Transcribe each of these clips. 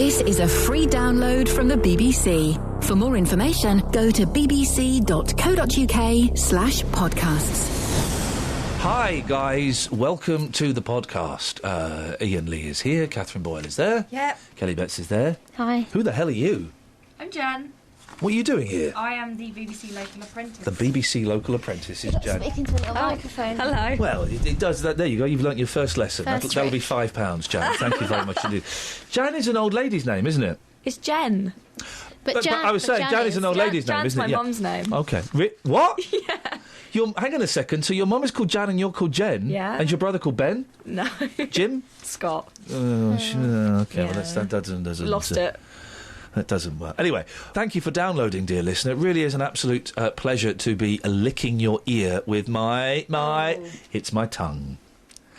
This is a free download from the BBC. For more information, go to bbc.co.uk/podcasts. Hi, guys. Welcome to the podcast. Iain Lee is here. Catherine Boyle is there. Yep. Kelly Betts is there. Hi. Who the hell are you? I'm Jan. What are you doing here? I am the BBC Local Apprentice. The BBC Local Apprentice is Jan. Speaking to a little microphone. Hello. Well, it does that. There you go. You've learnt your first lesson. That'll be £5, Jan. Thank you very much indeed. Jan is an old lady's name, isn't it? It's Jen. But I was saying, Jan is an old lady's name, Jan's isn't it? my mum's name. Okay. What? Yeah. Hang on a second. So your mum is called Jan and you're called Jen? Yeah. And your brother called Ben? No. Jim? Scott. Okay, yeah. well, that doesn't... Lost it. That doesn't work. Anyway, thank you for downloading, dear listener. It really is an absolute pleasure to be licking your ear with it's my tongue.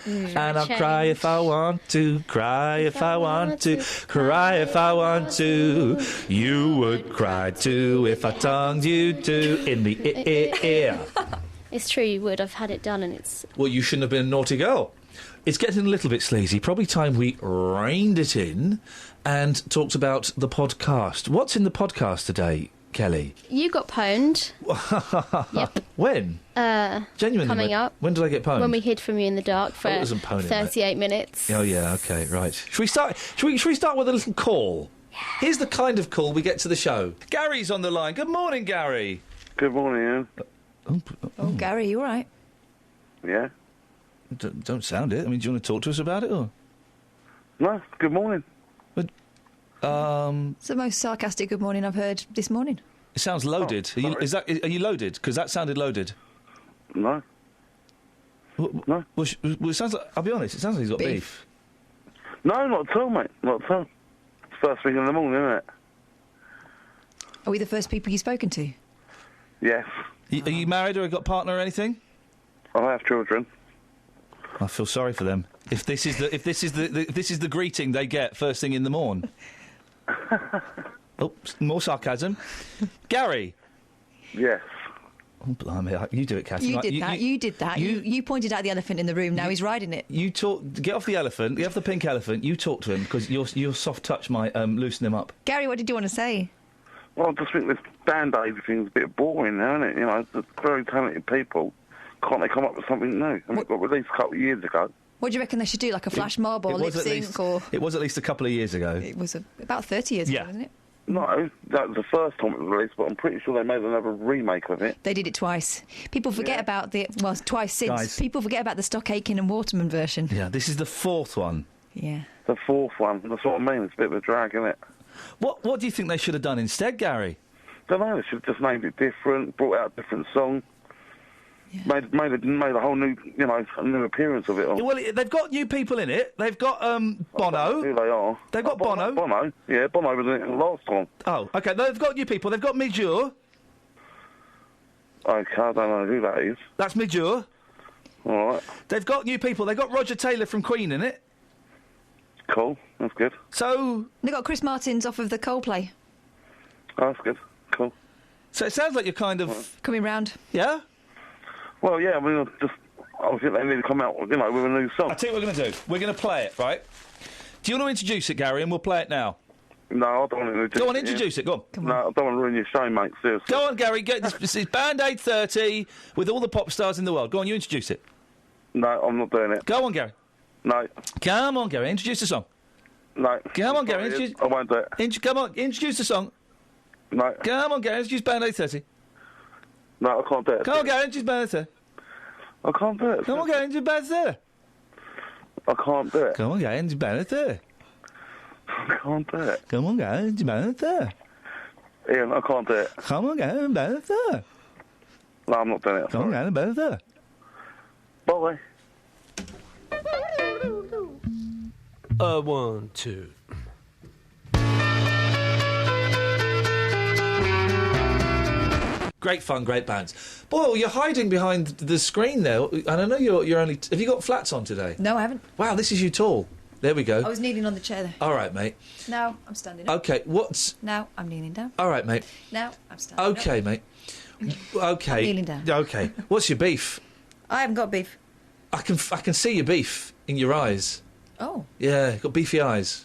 And I'll cry if I want to, cry if I want to, cry if I want to. You would cry too if I tongued you too in the ear. It's true, you would. I've had it done and it's... Well, you shouldn't have been a naughty girl. It's getting a little bit sleazy. Probably time we reined it in and talked about the podcast. What's in the podcast today, Kelly? You got pwned. Yep. When? Genuinely. Coming up. When did I get pwned? When we hid from you in the dark for it wasn't pwning, 38 minutes. Oh, yeah, OK, right. Should we start with a little call? Yeah. Here's the kind of call we get to the show. Gary's on the line. Good morning, Gary. Good morning, Ian. Oh, Gary, you all right? Yeah? Don't sound it. I mean, do you want to talk to us about it, or...? No, good morning. It's the most sarcastic good morning I've heard this morning. It sounds loaded. Oh, are you loaded? Because that sounded loaded. No. No. Well, it sounds like... I'll be honest, it sounds like he's got beef. No, not at all, mate. Not at all. It's first thing in the morning, isn't it? Are we the first people you've spoken to? Yes. Are you married or got a partner or anything? I have children. I feel sorry for them. If this is the greeting they get first thing in the morn. Oh, more sarcasm. Gary. Yes. Oh, blimey, you do it, Catherine. You did that. You pointed out the elephant in the room. Now he's riding it. Get off the elephant. Get off the pink elephant. You talk to him because your soft touch might loosen him up. Gary, what did you want to say? Well, I just think this Band-Aid thing's a bit boring now, isn't it? You know, the very talented people. Can't they come up with something new? And it got released a couple of years ago. What do you reckon they should do, like a flash mob or lip sync? It was at least a couple of years ago. It was about 30 years ago, wasn't it? No, that was the first time it was released, but I'm pretty sure they made another remake of it. They did it twice. People forget about twice since. Guys. People forget about the Stock Aitken and Waterman version. Yeah, this is the fourth one. Yeah. The fourth one. That's what I mean. It's a bit of a drag, isn't it? What do you think they should have done instead, Gary? Don't know. They should have just named it different, brought out a different song. Yeah. Made a whole new, a new appearance of it. Well, they've got new people in it. They've got Bono. Who they are? They've got Bono. Bono. Yeah, Bono was in it last time. Oh, OK. They've got new people. They've got Midjour. OK, I don't know who that is. That's Midjour. All right. They've got new people. They've got Roger Taylor from Queen in it. Cool. That's good. So... They've got Chris Martin's off of the Coldplay. Oh, that's good. Cool. So it sounds like you're kind of... Coming round. Yeah? Well, yeah, I mean, I think they need to come out, with a new song. I'll tell you what we're going to do. We're going to play it, right? Do you want to introduce it, Gary, and we'll play it now? No, I don't want to introduce it. Go on, introduce it. Go on. No, I don't want to ruin your show, mate, seriously. Go on, Gary. This is Band-Aid 30 with all the pop stars in the world. Go on, you introduce it. No, I'm not doing it. Go on, Gary. No. Come on, Gary. Introduce the song. No. Come on, Gary. I won't do it. Come on, introduce the song. No. Come on, Gary. Introduce Band-Aid 30. No, I can't do it. Come on, Gary. Introduce Band-Aid 30. I can't do it. Come on, Gary. Introduce Band-Aid 30. I can't do it. Come on, Gary. Introduce Band-Aid 30. I can't do it. Come on, Gary. Introduce Band-Aid 30. Ian, I can't do it. Come on, Gary. Band-Aid 30. No, I'm not doing it. Come on, Gary. Band-Aid 30. Bye. 1, 2. Great fun, great bands. Boyle, you're hiding behind the screen there, and I know you're only... Have you got flats on today? No, I haven't. Wow, this is you tall. There we go. I was kneeling on the chair there. All right, mate. Now I'm standing up. OK, what's... Now I'm kneeling down. All right, mate. Now I'm standing up. OK, mate. OK. I'm kneeling down. OK. What's your beef? I haven't got beef. I can see your beef in your eyes. Oh. Yeah, you've got beefy eyes.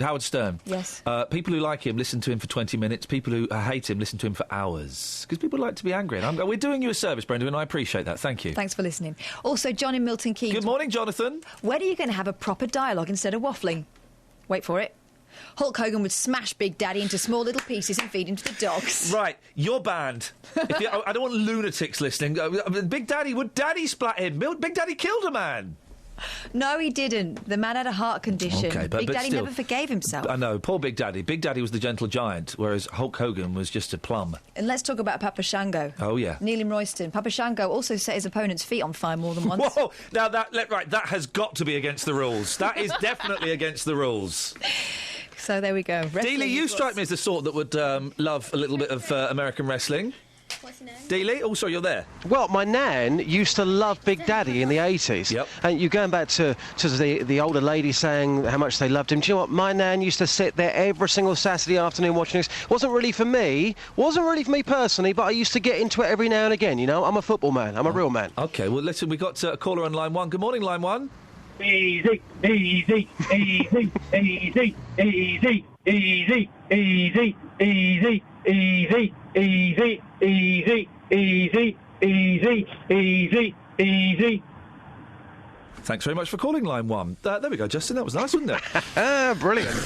Howard Stern. Yes. People who like him listen to him for 20 minutes. People who hate him listen to him for hours. Because people like to be angry. And we're doing you a service, Brenda, and I appreciate that. Thank you. Thanks for listening. Also, John in Milton Keynes. Good morning, Jonathan. When are you going to have a proper dialogue instead of waffling? Wait for it. Hulk Hogan would smash Big Daddy into small little pieces and feed him to the dogs. Right, you're banned. I don't want lunatics listening. Big Daddy, would Daddy splat him? Big Daddy killed a man. No, he didn't. The man had a heart condition. Okay, Big Daddy still, never forgave himself. I know, poor Big Daddy. Big Daddy was the gentle giant, whereas Hulk Hogan was just a plum. And let's talk about Papa Shango. Oh, yeah. Neil Royston. Papa Shango also set his opponent's feet on fire more than once. Whoa! Now, that has got to be against the rules. That is definitely against the rules. So there we go. Dealey, you strike me as the sort that would love a little bit of American wrestling. What's your name? Dealey? Oh, sorry, you're there. Well, my nan used to love Big Daddy in the 80s. Yep. And you're going back to the older lady saying how much they loved him. Do you know what? My nan used to sit there every single Saturday afternoon watching this. Wasn't really for me personally, but I used to get into it every now and again, you know. I'm a football man. I'm a real man. OK, well, listen, we've got a caller on line 1. Good morning, line 1. Easy, easy, easy, easy, easy, easy, easy, easy, easy, easy, easy, easy, easy, easy, easy. Thanks very much for calling line 1. There we go, Justin. That was nice, wasn't it? Brilliant.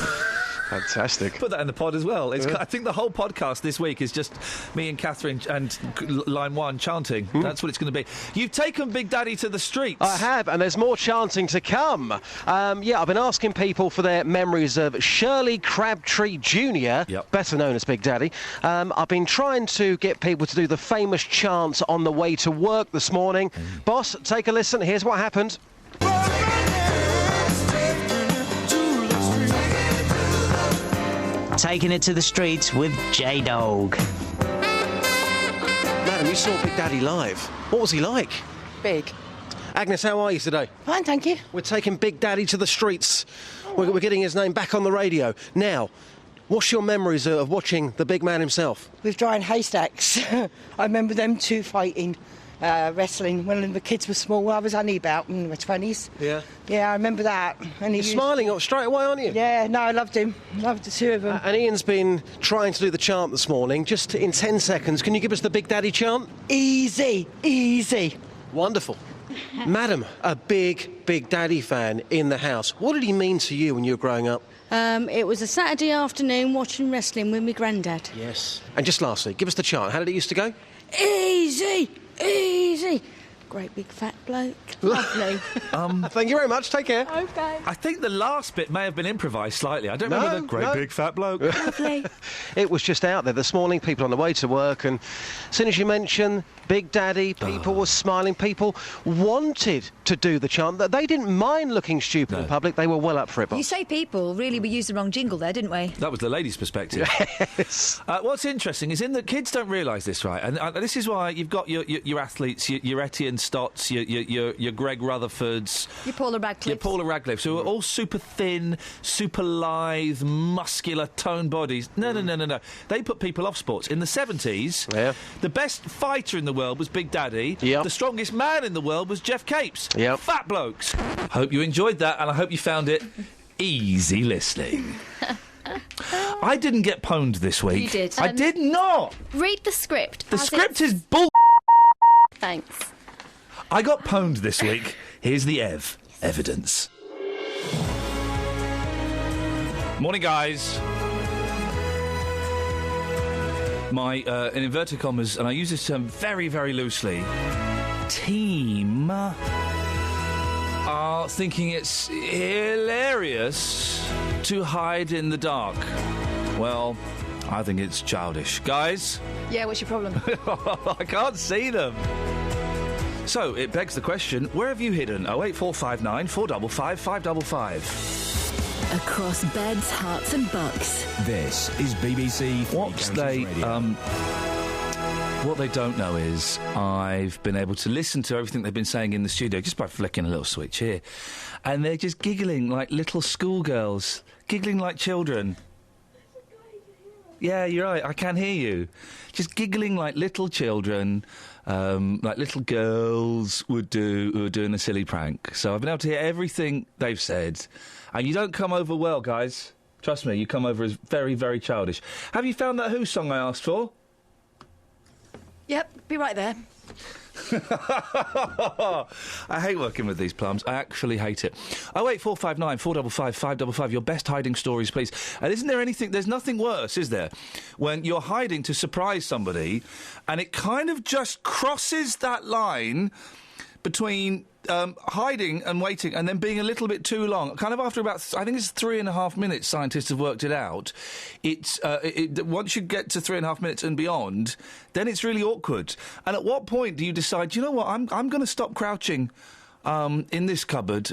Fantastic. Put that in the pod as well. I think the whole podcast this week is just me and Catherine and line 1 chanting. That's what it's going to be. You've taken Big Daddy to the streets. I have, and there's more chanting to come. I've been asking people for their memories of Shirley Crabtree Jr., better known as Big Daddy. I've been trying to get people to do the famous chants on the way to work this morning. Boss, take a listen. Here's what happened. Taking it to the streets with J-Dog. Madam, you saw Big Daddy live. What was he like? Big. Agnes, how are you today? Fine, thank you. We're taking Big Daddy to the streets. We're getting his name back on the radio. Now, what's your memories of watching the big man himself? With Giant Haystacks. I remember them two fighting, wrestling when the kids were small. I was only about in my 20s. Yeah? Yeah, I remember that. And You're smiling straight away, aren't you? Yeah, no, I loved him. Loved the two of them. And Ian's been trying to do the chant this morning. Just in 10 seconds, can you give us the Big Daddy chant? Easy, easy. Wonderful. Madam, a Big Daddy fan in the house. What did he mean to you when you were growing up? It was a Saturday afternoon watching wrestling with my granddad. Yes. And just lastly, give us the chant. How did it used to go? Easy, easy. Great big fat bloke. Lovely. Thank you very much. Take care. Okay. I think the last bit may have been improvised slightly. I don't remember the great big fat bloke. Lovely. It was just out there this morning, people on the way to work, and as soon as you mentioned Big Daddy, people were smiling. People wanted to do the chant. They didn't mind looking stupid in public. They were well up for it, boss. You say people, really, we used the wrong jingle there, didn't we? That was the lady's perspective. Yes. What's interesting is kids don't realise this, right? And this is why you've got your athletes, your Etienne Stotts, your Greg Rutherfords, your Paula Radcliffes, who are all super thin, super lithe, muscular, toned bodies. No. They put people off sports. In the 70s, the best fighter in the world was Big Daddy. Yep. The strongest man in the world was Jeff Capes. Yep. Fat blokes. Hope you enjoyed that, and I hope you found it easy listening. I didn't get pwned this week. You did. I did not. Read the script. The script is bull. Thanks. I got pwned this week. Here's the evidence. Morning, guys. My, in inverted commas, and I use this term very, very loosely, team are thinking it's hilarious to hide in the dark. Well, I think it's childish. Guys? Yeah, what's your problem? I can't see them. So, it begs the question, where have you hidden? 08459 455 555. Across beds, hearts and bucks. This is BBC Three What they don't know is I've been able to listen to everything they've been saying in the studio just by flicking a little switch here. And they're just giggling like little schoolgirls, giggling like children. Yeah, you're right, I can hear you. Just giggling like little children, like little girls would do who are doing a silly prank. So I've been able to hear everything they've said. And you don't come over well, guys. Trust me, you come over as very, very childish. Have you found that Who song I asked for? Yep, be right there. I hate working with these plums. I actually hate it. 08459 455 555. Your best hiding stories, please. And isn't there anything... There's nothing worse, is there? When you're hiding to surprise somebody and it kind of just crosses that line between... hiding and waiting and then being a little bit too long. Kind of after about, I think it's 3.5 minutes, scientists have worked it out. It's once you get to 3.5 minutes and beyond, then it's really awkward. And at what point do you decide, you know what, I'm going to stop crouching in this cupboard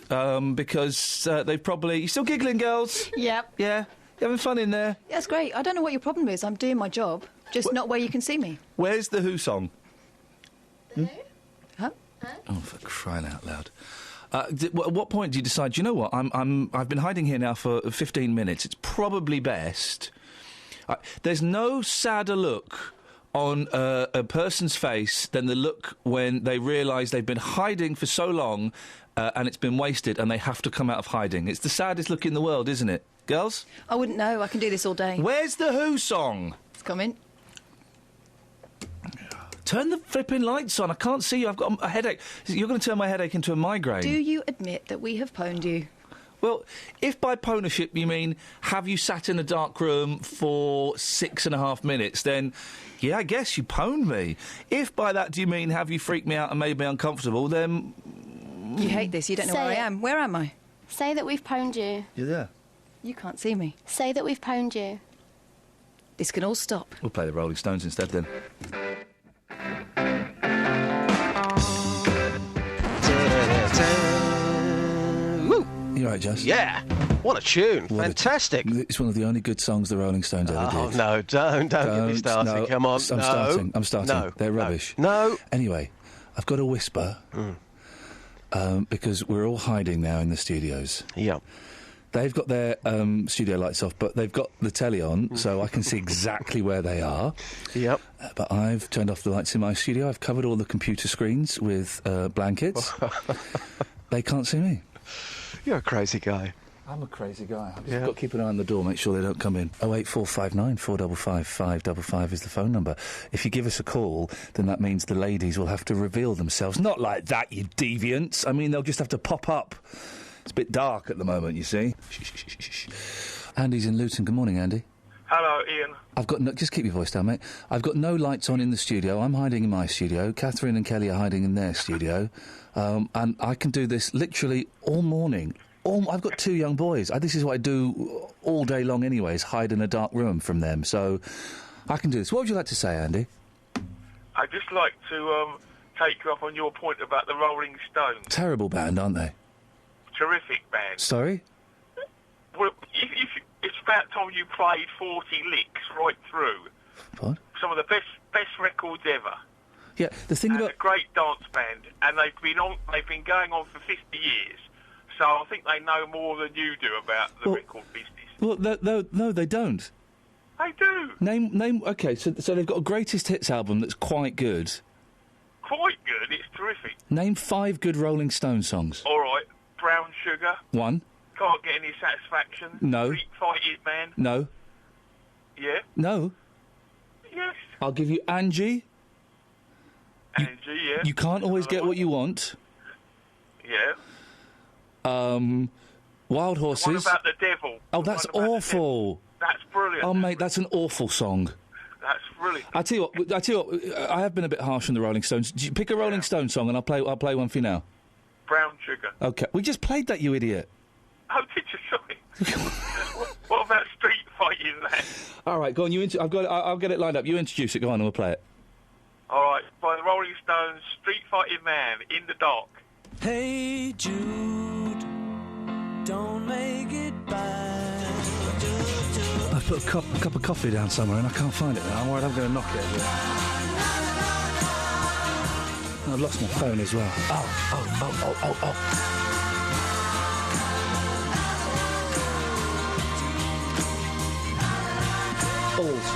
because they've probably... You still giggling, girls? Yep. Yeah? You having fun in there? Yeah, that's great. I don't know what your problem is. I'm doing my job, just not where you can see me. Where's the Who song? Huh? Oh, for crying out loud. At what point do you decide, you know what, I've been hiding here now for 15 minutes, it's probably best... there's no sadder look on a person's face than the look when they realise they've been hiding for so long and it's been wasted and they have to come out of hiding. It's the saddest look in the world, isn't it? Girls? I wouldn't know. I can do this all day. Where's the Who song? It's coming. Turn the flipping lights on. I can't see you. I've got a headache. You're going to turn my headache into a migraine. Do you admit that we have pwned you? Well, if by pwnership you mean have you sat in a dark room for 6.5 minutes, then, yeah, I guess you pwned me. If by that do you mean have you freaked me out and made me uncomfortable, then... You hate this. You don't know where I am. Where am I? Say that we've pwned you. You're there. You can't see me. Say that we've pwned you. This can all stop. We'll play the Rolling Stones instead, then. Woo! You right, Jess? Yeah. What a tune. Fantastic. It's one of the only good songs the Rolling Stones ever did. Oh, no, don't get me started. No, Come on. I'm starting. No. They're rubbish. No. Anyway, I've got a whisper. Because we're all hiding now in the studios. Yeah. They've got their studio lights off, but they've got the telly on, so I can see exactly where they are. Yep. But I've turned off the lights in my studio. I've covered all the computer screens with blankets. They can't see me. You're a crazy guy. I'm a crazy guy. I've just got to keep an eye on the door, make sure they don't come in. 08459 455 555 is the phone number. If you give us a call, then that means the ladies will have to reveal themselves. Not like that, you deviants. I mean, they'll just have to pop up. It's a bit dark at the moment, you see. Andy's in Luton. Good morning, Andy. Hello, Ian. I've got no... Just keep your voice down, mate. I've got no lights on in the studio. I'm hiding in my studio. Catherine and Kelly are hiding in their studio. And I can do this literally all morning. I've got 2 young boys. This is what I do all day long anyway, is hide in a dark room from them. So I can do this. What would you like to say, Andy? I'd just like to take you up on your point about the Rolling Stones. Terrible band, aren't they? Terrific band. Sorry? Well, it's about time you played 40 licks right through. What? Some of the best records ever. Yeah, the thing about... a great dance band, and they've been going on for 50 years. So I think they know more than you do about the record business. Well, no, they don't. They do. Name. Okay, so they've got a greatest hits album that's quite good. Quite good. It's terrific. Name 5 good Rolling Stone songs. All right. Brown Sugar. 1. Can't Get Any Satisfaction. No. Street Fighting Man. No. Yeah. No. Yes. I'll give you Angie. Angie, yeah. You can't always get what you want. Yeah. Wild Horses. What about the Devil? Oh, that's awful. That's brilliant. Oh, mate, that's an awful song. That's brilliant. I tell you what. I have been a bit harsh on the Rolling Stones. Pick a Rolling Stone song, and I'll play one for you now. Brown Sugar. Okay, we just played that, you idiot. Oh, did you? Sorry. What about Street Fighting Man? All right, go on. I'll get it lined up. You introduce it. Go on, and we'll play it. All right, by the Rolling Stones, Street Fighting Man, In the Dark. Hey Jude, don't make it bad. I've put a cup of coffee down somewhere and I can't find it now. I'm worried I'm going to knock it. I've lost my phone as well. Oh.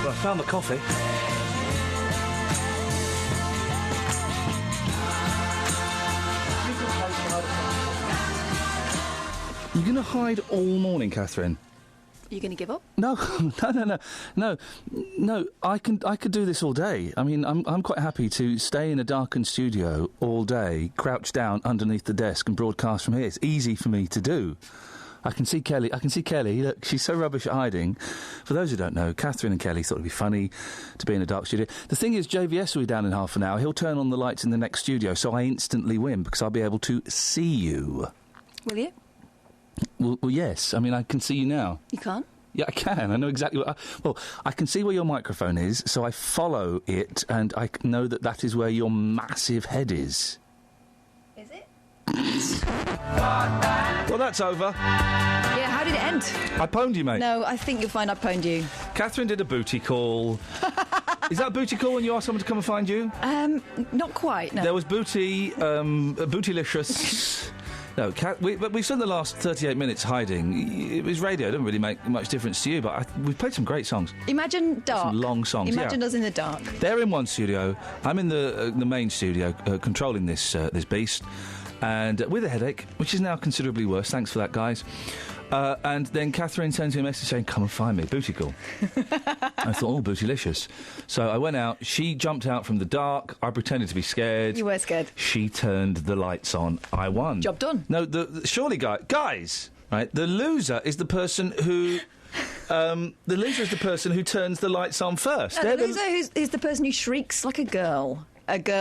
I found the coffee. You're going to hide all morning, Catherine? Are you going to give up? No, no. I could do this all day. I mean, I'm quite happy to stay in a darkened studio all day, crouch down underneath the desk, and broadcast from here. It's easy for me to do. I can see Kelly. Look, she's so rubbish at hiding. For those who don't know, Catherine and Kelly thought it'd be funny to be in a dark studio. The thing is, JVS will be down in half an hour. He'll turn on the lights in the next studio, so I instantly win because I'll be able to see you. Will you? Well, yes. I mean, I can see you now. You can't? Yeah, I can. I know exactly what... I can see where your microphone is, so I follow it, and I know that is where your massive head is. Is it? Well, that's over. Yeah, how did it end? I pwned you, mate. No, I think you'll find I pwned you. Catherine did a booty call. Is that a booty call when you ask someone to come and find you? Not quite, no. There was bootylicious... No, we've spent the last 38 minutes hiding. It was radio. It didn't really make much difference to you, but we've played some great songs. Imagine dark. Some long songs. Imagine us in the dark. They're in one studio. I'm in the main studio, controlling this beast, and with a headache, which is now considerably worse. Thanks for that, guys. And then Catherine sends me a message saying, "Come and find me, booty call." I thought, oh, bootylicious. So I went out. She jumped out from the dark. I pretended to be scared. You were scared. She turned the lights on. I won. Job done. No, surely, guys, right? The loser is the person who. The loser is the person who turns the lights on first. No, the loser is the person who shrieks like a girl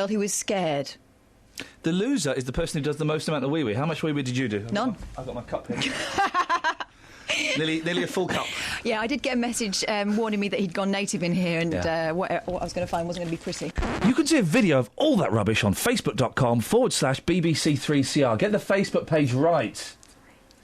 who is scared. The loser is the person who does the most amount of wee-wee. How much wee-wee did you do? None. I've got my cup here. nearly a full cup. Yeah, I did get a message warning me that he'd gone native in here and what I was going to find wasn't going to be pretty. You can see a video of all that rubbish on facebook.com/BBC3CR. Get the Facebook page right.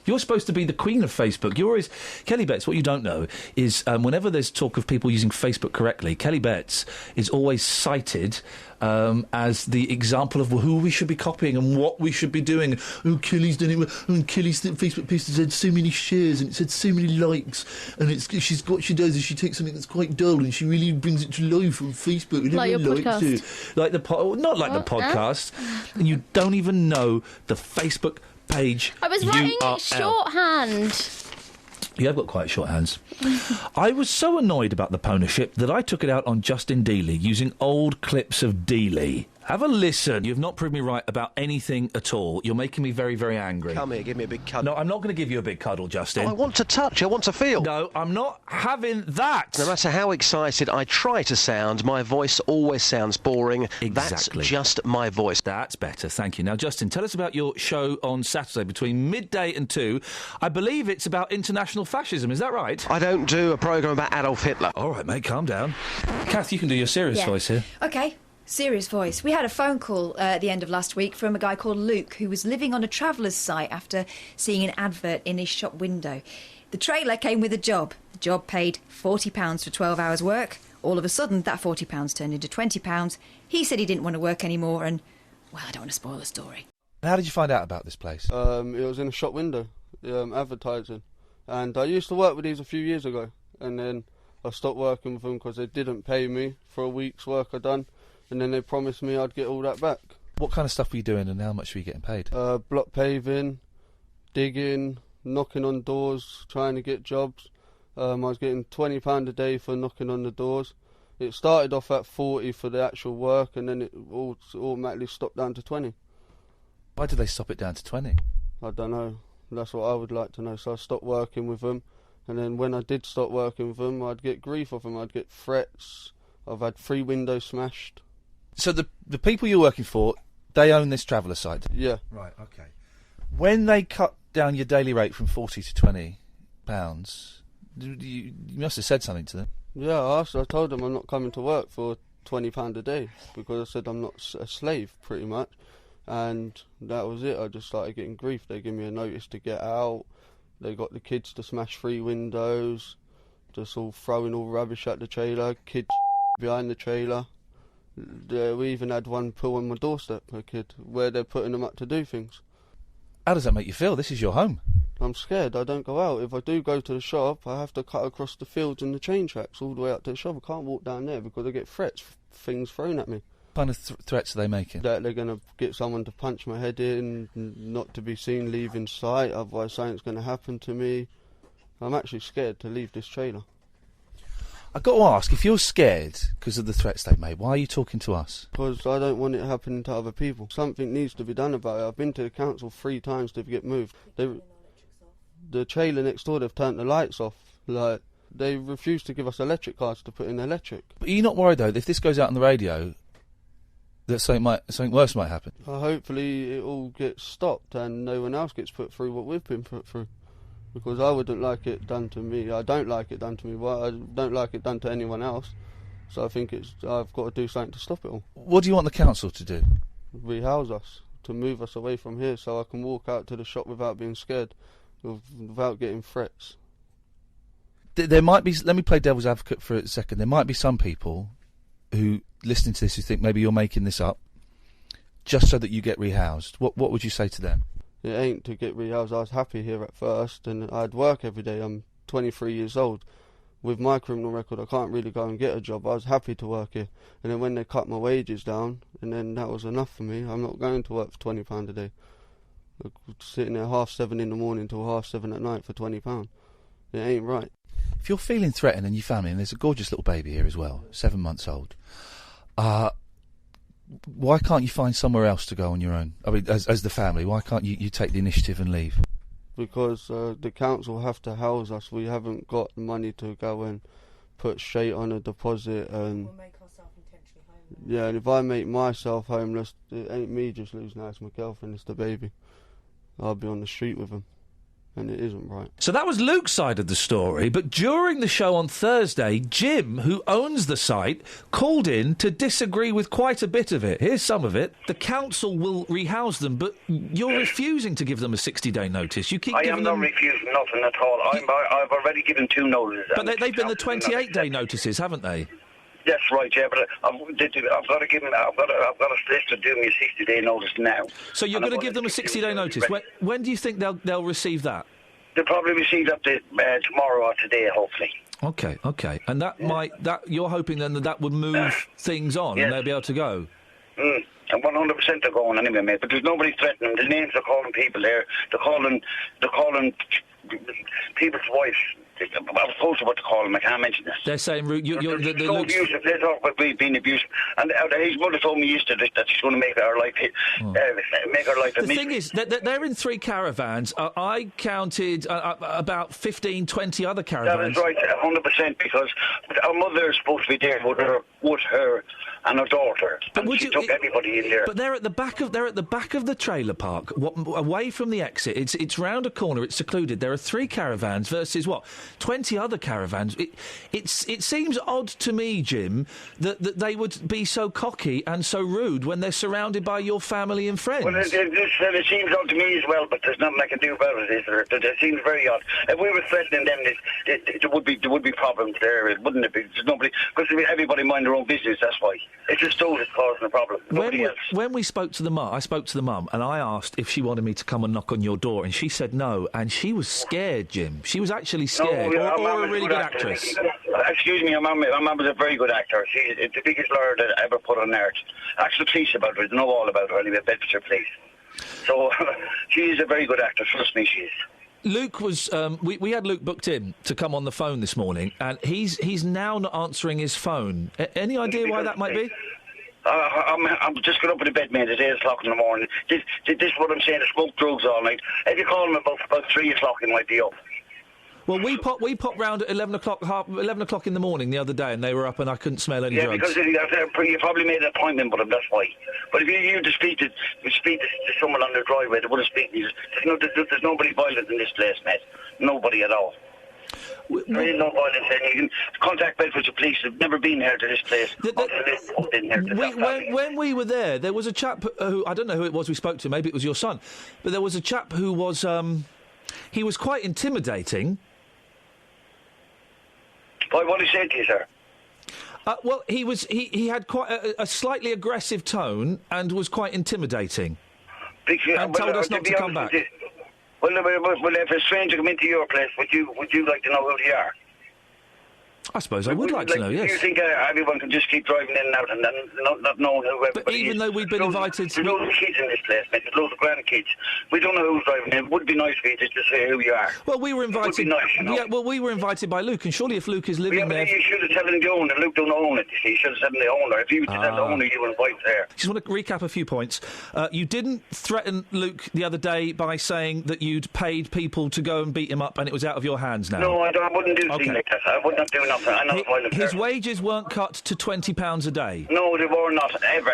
You're supposed to be the queen of Facebook. You're always... Kelly Betts, what you don't know is whenever there's talk of people using Facebook correctly, Kelly Betts is always cited as the example of who we should be copying and what we should be doing. Oh, Kelly's done it. And Kelly's Facebook post has had so many shares and it's had so many likes. And what she does is she takes something that's quite dull and she really brings it to life on Facebook. And like your podcast. Like not like the podcast. And you don't even know the Facebook page. I was writing it shorthand. You have got quite short hands. I was so annoyed about the pwnership that I took it out on Justin Dealey using old clips of Dealey. Have a listen. You've not proved me right about anything at all. You're making me very, very angry. Come here, give me a big cuddle. No, I'm not going to give you a big cuddle, Justin. I want to touch, I want to feel. No, I'm not having that. No matter how excited I try to sound, my voice always sounds boring. Exactly. That's just my voice. That's better, thank you. Now, Justin, tell us about your show on Saturday between midday and 2. I believe it's about international fascism, is that right? I don't do a programme about Adolf Hitler. All right, mate, calm down. Kath, you can do your serious voice here. OK. Serious voice. We had a phone call at the end of last week from a guy called Luke who was living on a traveller's site after seeing an advert in his shop window. The trailer came with a job. The job paid £40 for 12 hours work. All of a sudden, that £40 turned into £20. He said he didn't want to work anymore and, well, I don't want to spoil the story. How did you find out about this place? It was in a shop window, advertising. And I used to work with these a few years ago. And then I stopped working with them because they didn't pay me for a week's work I'd done. And then they promised me I'd get all that back. What kind of stuff were you doing and how much were you getting paid? Block paving, digging, knocking on doors, trying to get jobs. I was getting £20 a day for knocking on the doors. It started off at 40 for the actual work and then it automatically stopped down to 20. Why did they stop it down to 20? I don't know. That's what I would like to know. So I stopped working with them. And then when I did stop working with them, I'd get grief off them. I'd get threats. I've had 3 windows smashed. So the people you're working for, they own this traveller site? Yeah. Right, OK. When they cut down your daily rate from £40 to £20, you must have said something to them. Yeah, I told them I'm not coming to work for £20 a day because I said I'm not a slave, pretty much. And that was it. I just started getting grief. They gave me a notice to get out. They got the kids to smash 3 windows, just all throwing all rubbish at the trailer, kids behind the trailer. We even had one pull on my doorstep, a kid, where they're putting them up to do things. How does that make you feel? This is your home. I'm scared. I don't go out. If I do go to the shop, I have to cut across the fields and the train tracks all the way up to the shop. I can't walk down there because I get threats, things thrown at me. What kind of threats are they making? That they're going to get someone to punch my head in, not to be seen leaving sight, otherwise something's going to happen to me. I'm actually scared to leave this trailer. I've got to ask, if you're scared because of the threats they've made, why are you talking to us? Because I don't want it happening to other people. Something needs to be done about it. I've been to the council 3 times to get moved. The trailer next door, they've turned the lights off. Like, they refuse to give us electric cards to put in electric. But are you not worried, though, that if this goes out on the radio, that something worse might happen? Hopefully it all gets stopped and no one else gets put through what we've been put through. Because I wouldn't like it done to me. I don't like it done to me. Well, I don't like it done to anyone else. So I think I've got to do something to stop it all. What do you want the council to do? Rehouse us, to move us away from here so I can walk out to the shop without being scared, without getting threats. There might be, let me play devil's advocate for a second, there might be some people who, listening to this, who think maybe you're making this up, just so that you get rehoused. What would you say to them? It ain't to get rehoused. I was happy here at first, and I'd work every day. I'm 23 years old. With my criminal record, I can't really go and get a job. I was happy to work here. And then when they cut my wages down, and then that was enough for me. I'm not going to work for £20 a day. Sitting there 7:30 in the morning till 7:30 at night for £20. It ain't right. If you're feeling threatened and your family, and there's a gorgeous little baby here as well, 7 months old, why can't you find somewhere else to go on your own? I mean, as the family, why can't you take the initiative and leave? Because the council have to house us. We haven't got the money to go and put straight on a deposit. And we'll make ourselves intentionally homeless. Yeah, and if I make myself homeless, it ain't me just losing out. It's my girlfriend, it's the baby. I'll be on the street with him. And it isn't right. So that was Luke's side of the story, but during the show on Thursday, Jim, who owns the site, called in to disagree with quite a bit of it. Here's some of it. The council will rehouse them, but you're refusing to give them a 60-day notice. You keep I am not refusing nothing at all. I've already given 2 notices. But they've been the 28-day notices, haven't they? That's right, yeah, but I've got to give them. I've got a list to do me a 60-day notice now. So you're going to give them a 60-day notice. When do you think they'll receive that? They'll probably receive that tomorrow or today, hopefully. Okay, and you're hoping then that would move things on, and they'll be able to go. And 100% they're going anyway, mate. But there's nobody threatening. The names they're calling people there. They're calling people's wives. I was told what to call him. I can't mention this. They're saying so abusive. They talk about being abusive. And his mother told me yesterday that she's going to make her life The thing is, they're in 3 caravans. I counted about 15, 20 other caravans. That is right, 100%, because our mother is supposed to be there with her and her daughter. But she took everybody in there. But they're at the back of the trailer park, away from the exit. It's round a corner. It's secluded. There are 3 caravans versus 20 other caravans. It seems odd to me, Jim, that they would be so cocky and so rude when they're surrounded by your family and friends. Well, it seems odd to me as well, but there's nothing I can do about it. It seems very odd. If we were threatening them, there would be problems there, wouldn't it? There's nobody, because everybody mind their own business. That's why. It's just those that's causing the problem. When we spoke to the mum, I spoke to the mum, and I asked if she wanted me to come and knock on your door, and she said no, and she was scared, Jim. She was actually scared, or a really good actress. Excuse me, my mum was a very good actor. She's the biggest lawyer that I ever put on earth. Ask the police about her. They know all about her anyway, Bedfordshire Police. So she is a very good actor. Trust me, she is. Luke was. We had Luke booked in to come on the phone this morning, and he's now not answering his phone. Any idea why that might be? I'm just got up in the bed, mate. It's 8 o'clock in the morning. This is what I'm saying. I smoke drugs all night. If you call him about 3 o'clock, he might be up. Well, we popped round at 11 o'clock in the morning the other day, and they were up, and I couldn't smell any drugs. Because you probably made an appointment with them. That's why. But if you to speak to someone on their driveway, they wouldn't speak to you. There's nobody violent in this place, mate. Nobody at all. There is no violence, and you can contact Bedfordshire Police. They've never been here to this place. When we were there was a chap who, I don't know who it was we spoke to, maybe it was your son, but there was a chap who was, he was quite intimidating. What did he say to you, sir? Well, he had quite a slightly aggressive tone and was quite intimidating. And told us not to come back. Well, if a stranger come into your place, would you like to know who they are? I suppose I would like to know, yes. Do you think everyone can just keep driving in and out and then not knowing who everybody is? But even though we've been invited... There's loads of kids in this place, mate. There's loads of grandkids. We don't know who's driving in. It would be nice for you just to say who you are. Well, we were invited... It would be nice, you know? Yeah, well, we were invited by Luke, and surely if Luke is living there... You should have told the owner. Luke don't own it, you see. You should have said the owner. If you were to tell the owner, you would invite there. Just want to recap a few points. You didn't threaten Luke the other day by saying that you'd paid people to go and beat him up and it was out of your hands now. No, I wouldn't do things like that. I would not do nothing. I'm not a violent His person. wages weren't cut to £20 a day. No, they were not. Ever.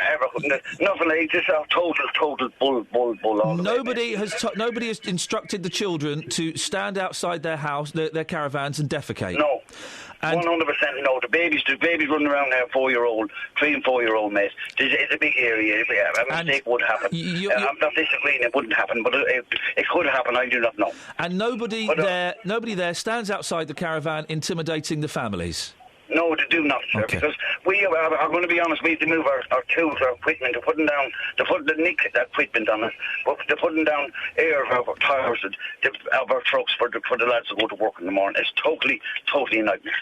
Nothing like this. Total bull. All Nobody has instructed the children to stand outside their house, their caravans, and defecate. No. 100% no. The babies running around there, 4-year-old, 3 and 4-year-old, mate. It's a big area. A mistake would happen. I'm not disagreeing it wouldn't happen, but it could happen. I do not know. And nobody there stands outside the caravan intimidating the families. No, they do not, sir, because we are going to be honest, we have to move our tools, our equipment, to putting down, to put the nick equipment on it, but they're putting down air of our tyres of our trucks for the lads to go to work in the morning. It's totally a nightmare.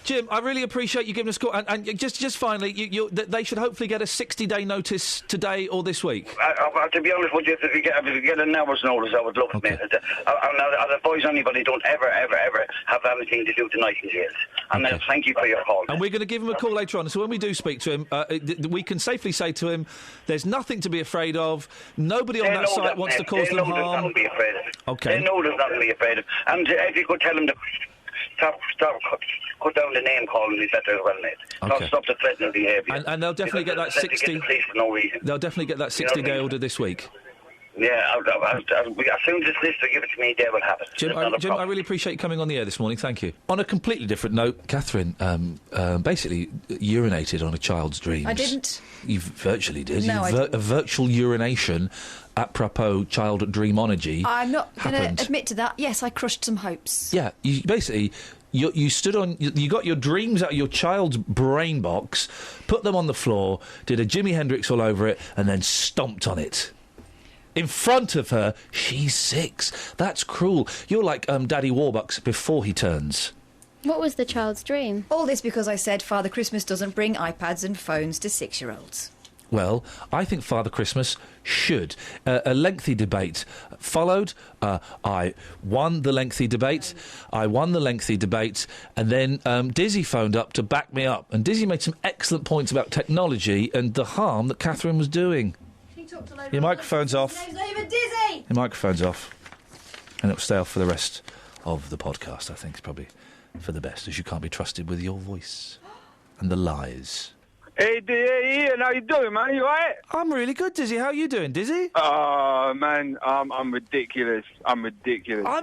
Jim, I really appreciate you giving us a call. And just finally, they should hopefully get a 60-day notice today or this week. To be honest with you, if you get an hour's notice, I would love it, mate. I'll advise anybody, don't ever have anything to do tonight in jail. And thank you for your call. And we're going to give him a call later on. So when we do speak to him, we can safely say to him, there's nothing to be afraid of. Nobody on that site wants to cause them harm. They know there's nothing to be afraid of. Okay. They know there's nothing to be afraid of. And if you could tell them to cut down the name calling me better as well, mate. Okay. Stop the threatening behaviour. And they'll definitely get that 60... Get the police for no reason. They'll definitely get that 60-day order this week. Yeah, as soon as this list will give it to me, they will have it. Jim, I really appreciate you coming on the air this morning. Thank you. On a completely different note, Catherine basically urinated on a child's dreams. I didn't. You virtually did. No, I didn't. A virtual urination apropos child dreamonology. I'm not going to admit to that. Yes, I crushed some hopes. Yeah, you basically... You stood on... You got your dreams out of your child's brain box, put them on the floor, did a Jimi Hendrix all over it, and then stomped on it. In front of her, she's 6. That's cruel. You're like Daddy Warbucks before he turns. What was the child's dream? All this because I said Father Christmas doesn't bring iPads and phones to 6-year-olds. Well, I think Father Christmas should. A lengthy debate followed. I won the lengthy debate. And then Dizzy phoned up to back me up. And Dizzy made some excellent points about technology and the harm that Catherine was doing. Your microphone's off. His name's not even Dizzy! Your microphone's off. And it'll stay off for the rest of the podcast, I think. It's probably for the best, as you can't be trusted with your voice and the lies. Hey, Ian, how you doing, man? You alright? I'm really good, Dizzy. How are you doing, Dizzy? Oh, man, I'm ridiculous. I'm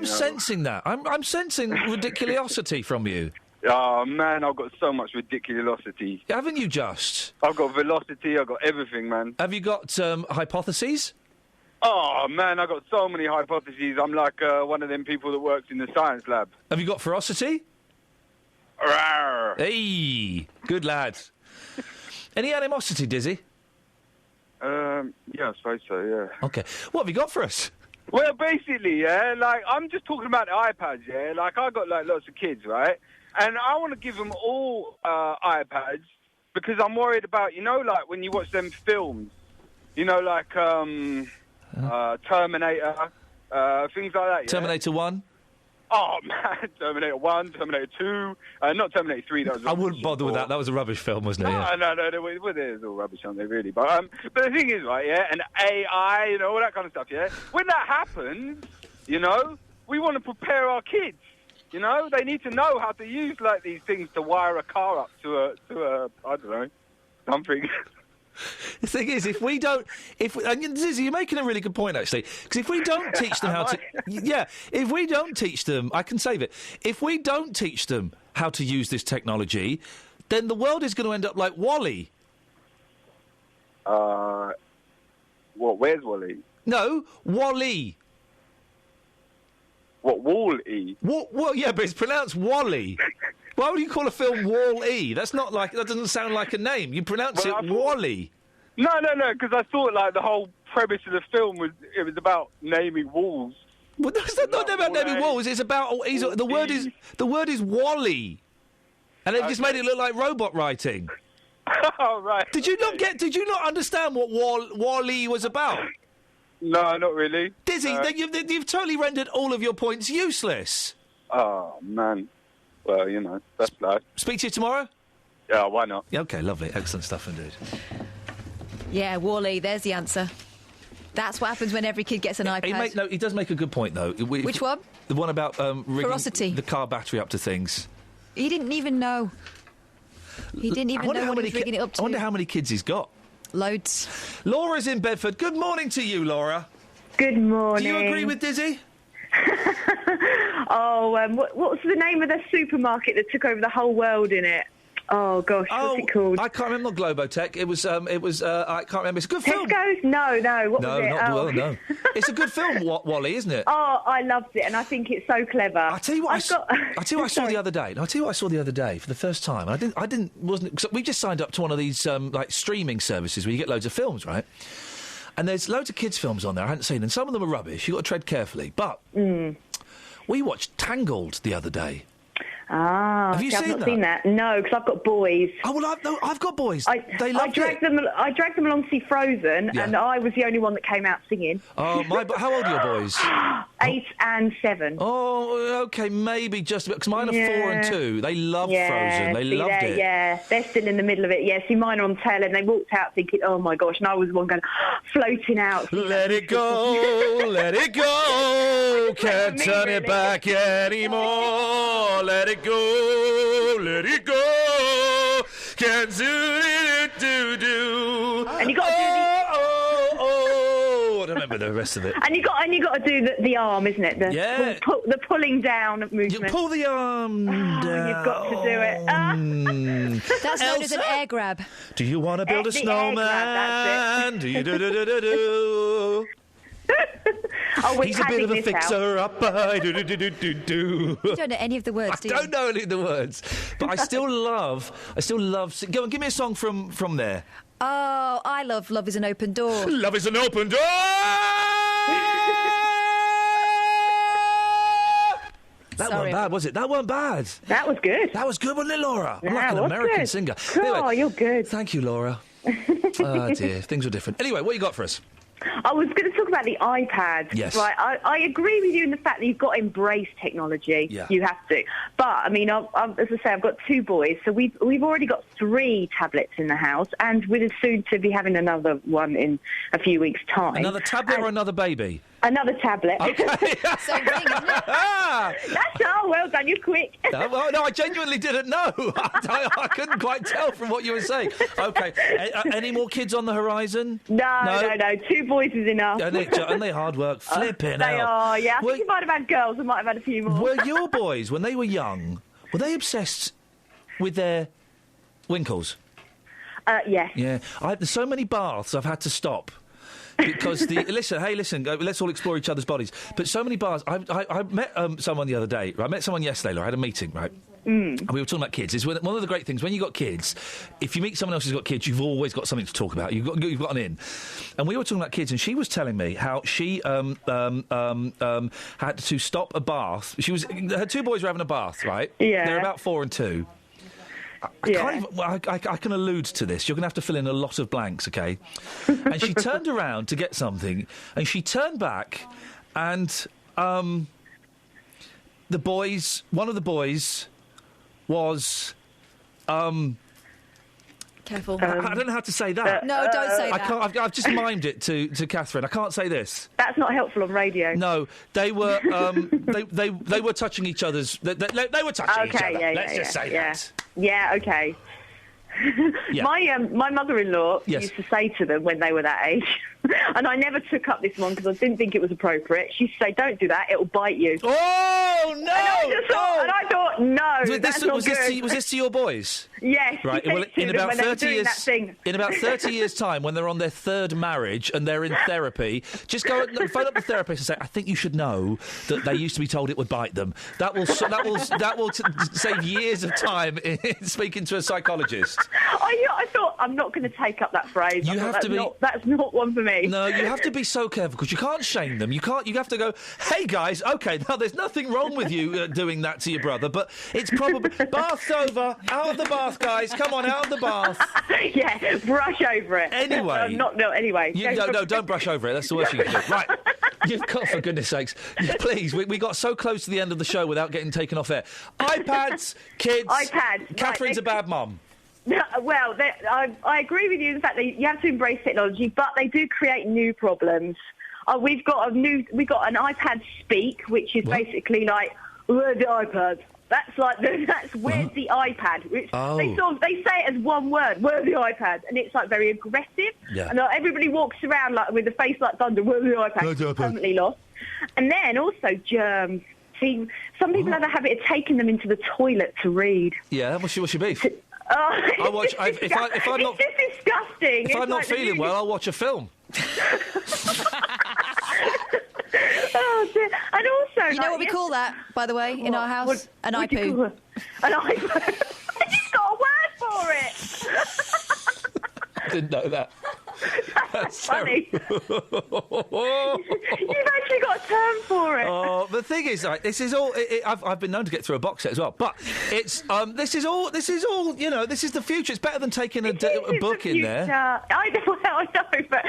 sensing that. I'm sensing ridiculosity from you. Oh, man, I've got so much ridiculosity. Haven't you just? I've got velocity, I've got everything, man. Have you got hypotheses? Oh, man, I've got so many hypotheses. I'm like one of them people that works in the science lab. Have you got ferocity? Rawr. Hey, good lad. Any animosity, Dizzy? Yeah, I suppose so, yeah. Okay. What have you got for us? Well, basically, yeah, like, I'm just talking about the iPads, yeah? Like, I got, like, lots of kids, right? And I want to give them all iPads because I'm worried about, you know, like, when you watch them films, you know, like, Terminator, things like that, yeah? Terminator 1? Oh, man, Terminator 1, Terminator 2, not Terminator 3, that was I wouldn't bother with that. That was a rubbish film, wasn't it? No, there's all rubbish, aren't they, really? But the thing is, right, yeah, and AI, you know, all that kind of stuff, yeah? When that happens, you know, we want to prepare our kids, you know? They need to know how to use, like, these things to wire a car up to a I don't know, something. The thing is, if we don't... and Zizzy, you're making a really good point, actually, because if we don't teach them how to... Yeah, if we don't teach them... I can save it. If we don't teach them how to use this technology, then the world is going to end up like WALL-E. What, where's WALL-E? No, WALL-E. What, Wall-E? Well, yeah, but it's pronounced WALL-E. Why would you call a film Wall-E? That doesn't sound like a name. You pronounce it Wall-E. No, because I thought, like, the whole premise of the film was about naming walls. Well, that's not about naming walls. It's about the word is Wall-E. And they've just made it look like robot writing. Oh, right. Did you not understand what Wall-E was about? No, not really. Dizzy, you've totally rendered all of your points useless. Oh, man. Well, you know, that's life. Speak to you tomorrow? Yeah, why not? Yeah, OK, lovely. Excellent stuff indeed. Yeah, Wall-E, there's the answer. That's what happens when every kid gets an iPad. He does make a good point, though. Which one? The one about rigging Ferocity. the car battery up to things. He didn't even know. He didn't even know what he was rigging it up to. I wonder how many kids he's got. Loads. Laura's in Bedford. Good morning to you, Laura. Good morning. Do you agree with Dizzy? What was the name of the supermarket that took over the whole world in it? Oh gosh, what's it called? I can't remember. Globotech. It was. I can't remember. It's a good film. Tesco's? No. What was it? No. It's a good film, Wall-E, isn't it? Oh, I loved it, and I think it's so clever. I tell you what I saw the other day. I tell you what I saw the other day for the first time. We just signed up to one of these like streaming services where you get loads of films, right? And there's loads of kids' films on there I hadn't seen, and some of them are rubbish. You've got to tread carefully. But we watched Tangled the other day. Ah, have you I've not seen that? No, because I've got boys. Oh well, I've got boys. They loved it. I dragged them along to see Frozen, and I was the only one that came out singing. Oh how old are your boys? 8 and 7. Oh, okay, maybe just a bit, because mine are 4 and 2. They love Frozen. They loved it. Yeah, they're still in the middle of it. Yeah, see, mine are on tail end. They walked out thinking, oh my gosh, and I was the one going floating out. Let it go, let it go. Can't turn it back anymore. Let it go, let it go. Can't do. And you got to do I don't remember the rest of it. And you got to do the arm, isn't it? The pulling down movement. You pull the arm down. You've got to do it. That's known as an air grab. Do you want to build a snowman? Do you do? He's a bit of a fixer-upper. You don't know any of the words, do you? I don't know any of the words, but I still love. Go on, give me a song from there. Oh, I love Love Is an Open Door. Love is an open door! That wasn't bad, was it? That wasn't bad. That was good. That was good, wasn't it, Laura? I'm like an American singer. Oh, anyway, you're good. Thank you, Laura. Oh, dear. Things were different. Anyway, what you got for us? I was going to talk about the iPad. Yes. Right, I agree with you in the fact that you've got to embrace technology. Yeah. You have to. But, I mean, as I say, I've got 2 boys, so we've already got 3 tablets in the house, and we're soon to be having another one in a few weeks' time. Another tablet or another baby? Another tablet. Okay. Same thing, isn't it? Well done, you're quick. No, I genuinely didn't know. I couldn't quite tell from what you were saying. Okay. Any more kids on the horizon? No. 2 boys is enough. And they hard work. Flipping They hell. are, yeah. I think you might have had girls. I might have had a few more. Were your boys, when they were young, were they obsessed with their winkles? Yes. Yeah. There's so many baths I've had to stop. Because listen, let's all explore each other's bodies. But so many bars. I met someone the other day. Right? I met someone yesterday. Laura. I had a meeting, right? And we were talking about kids. It's one of the great things when you got kids. If you meet someone else who's got kids, you've always got something to talk about. You've got an in. And we were talking about kids, and she was telling me how she had to stop a bath. Her 2 boys were having a bath, right? Yeah. They're about 4 and 2. I can allude to this. You're going to have to fill in a lot of blanks, OK? And she turned around to get something, and she turned back, and one of the boys was... Careful. I don't know how to say that. No, don't say that. I've just mimed it to Catherine. I can't say this. That's not helpful on radio. No, they were they were touching each other's. They were touching each other. Let's just say that. Yeah. Okay. Yeah. My mother-in-law Yes. used to say to them when they were that age, and I never took up this one because I didn't think it was appropriate. She used to say, "Don't do that; it'll bite you." Oh no! And I thought, no, that's not good. Was this to your boys? Yes. Right. Well, in about 30 years, in about 30 years' time, when they're on their 3rd marriage and they're in therapy, just go phone up the therapist and say, "I think you should know that they used to be told it would bite them." That will save years of time in speaking to a psychologist. I thought I'm not going to take up that phrase. That's not one for me. me. No, you have to be so careful because you can't shame them. You have to go, hey guys, okay, now there's nothing wrong with you doing that to your brother, but it's probably bath's over, out of the bath, guys. Come on, out of the bath. Yeah, brush over it. Anyway, anyway. No, don't brush over it. That's the worst you can do. Right, you've got, for goodness sakes, please. We got so close to the end of the show without getting taken off air. iPads, kids. iPads. Catherine's a bad mum. No, well, I agree with you in the fact that you have to embrace technology, but they do create new problems. We've got an iPad Speak, which is basically like, where's the iPad? That's where's the iPad? Which they say it as one word, where's the iPad? And it's like very aggressive. Yeah. And everybody walks around like with a face like thunder, where's the iPad? Permanently lost. And then also germs. See, some people have a habit of taking them into the toilet to read. Yeah, what's your beef? I watch. If I'm not, it's just disgusting. If I'm not feeling well, I'll watch a film. Oh dear. And also, you know what we call that, by the way, in our house? An iPoo. An iPoo. I just got a word for it. I didn't know that. That's funny. You've actually got a term for it. Oh, the thing is, like, this is all. I've been known to get through a box set as well, but it's this is all. You know, this is the future. It's better than taking a book in there. I know, but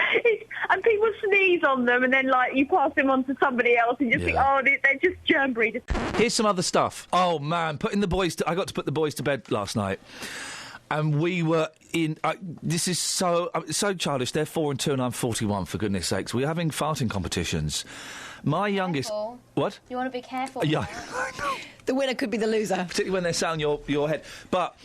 and people sneeze on them, and then like you pass them on to somebody else, and you think, oh, they're just germ breeders. Here's some other stuff. Oh man, I got to put the boys to bed last night. And we were in... this is so childish. They're 4 and 2 and I'm 41, for goodness sakes. We're having farting competitions. My youngest... Careful. What? You want to be careful. Yeah. The winner could be the loser. Particularly when they're sat on your head. But